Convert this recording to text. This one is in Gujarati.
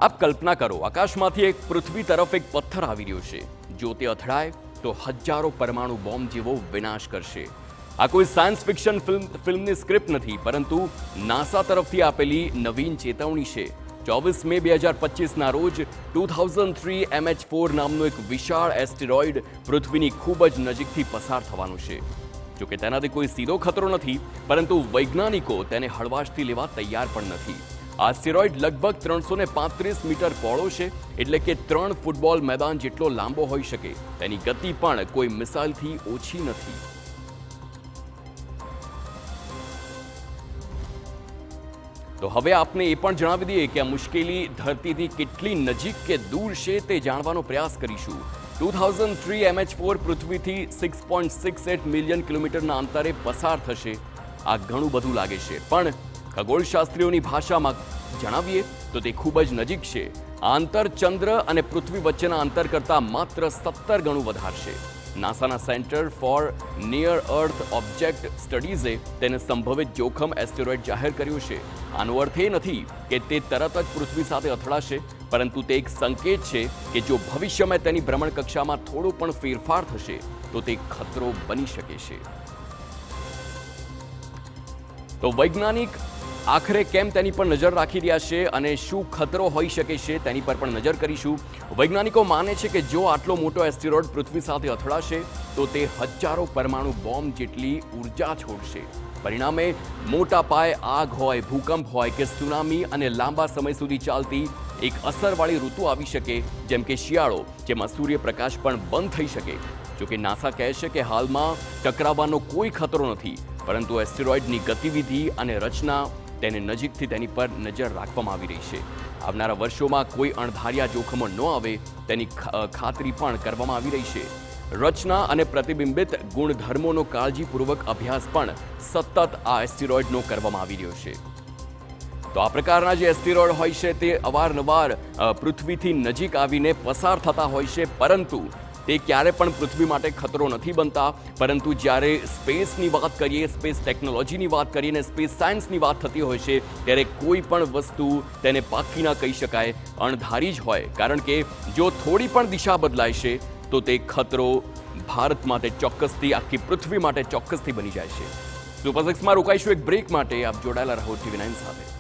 આપ કલ્પના કરો, આકાશમાંથી એક પૃથ્વી તરફ એક પથ્થર આવી રહ્યો છે. જો તે અથડાય તો હજારો પરમાણુ બોમ્બ જેવો વિનાશ કરશે. આ કોઈ સાયન્સ ફિક્શન ફિલ્મની સ્ક્રિપ્ટ નથી, પરંતુ નાસા તરફથી આપેલી નવીન ચેતવણી છે. 24 મે 2025ના રોજ 2003 MH4 નામનું એક વિશાળ એસ્ટેરોઇડ પૃથ્વીની ખૂબ જ નજીકથી પસાર થવાનું છે. જોકે તેનાથી કોઈ સીધો ખતરો નથી, પરંતુ વૈજ્ઞાનિકો તેને હળવાશથી લેવા તૈયાર પણ નથી. આ એસ્ટેરોઇડ લગભગ 335 મીટર પહોળો છે, એટલે કે 3 ફૂટબોલ મેદાન જેટલો લાંબો હોઈ શકે. તેની ગતિ પણ કોઈ મિસાઇલથી ઓછી નથી. તો હવે આપને એ પણ જણાવી દઈએ કે આ મુશ્કેલી ધરતીથી કેટલી નજીક કે દૂર છે તે જાણવાનો પ્રયાસ કરીશું. 2003 MH4 પૃથ્વીથી 6.68 મિલિયન કિલોમીટરના અંતરે પસાર થશે. આ ઘણું બધું લાગે છે, પણ ખગોળશાસ્ત્રીઓની ભાષામાં જણાવીએ તો તે ખૂબ જ નજીક છે. આ અંતર ચંદ્ર અને પૃથ્વી વચ્ચેના અંતર કરતાં માત્ર 17 ગણું વધારશે. નાસાના centre for near earth object સ્ટડીઝે તેને સંભવિત જોખમ એસ્ટેરોઇડ જાહેર કર્યું છે. આનો અર્થ એ નથી કે તે તરત જ પૃથ્વી સાથે અથડાશે, પરંતુ તે એક સંકેત છે કે જો ભવિષ્યમાં તેની ભ્રમણકક્ષામાં થોડો પણ ફેરફાર થશે તો તે ખતરો બની શકે છે. તો વૈજ્ઞાનિક આખરે કેમ તેની પર નજર રાખી રહ્યા છે અને શું ખતરો હોઈ શકે છે તેની પર પણ નજર કરીશું. વૈજ્ઞાનિકો માને છે કે જો આટલો મોટો એસ્ટેરોઇડ પૃથ્વી સાથે અથડાશે તો તે હજારો પરમાણુ બોમ્બ જેટલી ઉર્જા છોડશે. પરિણામે મોટા પાયે આગ હોય, ભૂકંપ હોય કે સુનામી અને લાંબા સમય સુધી ચાલતી એક અસરવાળી ઋતુ આવી શકે, જેમ કે શિયાળો, જેમાં સૂર્યપ્રકાશ પણ બંધ થઈ શકે. જોકે નાસા કહે છે કે હાલમાં ટકરાવવાનો કોઈ ખતરો નથી, પરંતુ એસ્ટેરોઇડની ગતિવિધિ અને રચના તેને નજીકથી તેની પર નજર રાખવામાં આવી રહી છે. આવનારા વર્ષોમાં કોઈ અણધાર્યા જોખમો ન આવે તેની ખાતરી પણ કરવામાં આવી રહી છે. રચના અને પ્રતિબિંબિત ગુણધર્મોનો કાળજીપૂર્વક અભ્યાસ પણ સતત આ એસ્ટેરોઇડનો કરવામાં આવી રહ્યો છે. તો આ પ્રકારના જે એસ્ટેરોઇડ હોય છે તે અવારનવાર પૃથ્વીથી નજીક આવીને પસાર થતા હોય છે, પરંતુ તે ક્યારે પણ પૃથ્વી માટે ખતરો નથી બનતા. પરંતુ જ્યારે સ્પેસની વાત કરીએ, સ્પેસ ટેકનોલોજીની વાત કરીએ અને સ્પેસ સાયન્સની વાત થતી હોય છે, ત્યારે કોઈ પણ વસ્તુ તેને પાક્કી ના કહી શકાય, અણધારી જ હોય. કારણ કે જો થોડી પણ દિશા બદલાય છે તો તે ખતરો ભારત માટે ચોક્કસથી, આખી પૃથ્વી માટે ચોક્કસથી બની જાય છે. સુપર સિક્સમાં રોકાઈશું એક બ્રેક માટે. આપ જોડાયેલા રહો TV9 સાથે.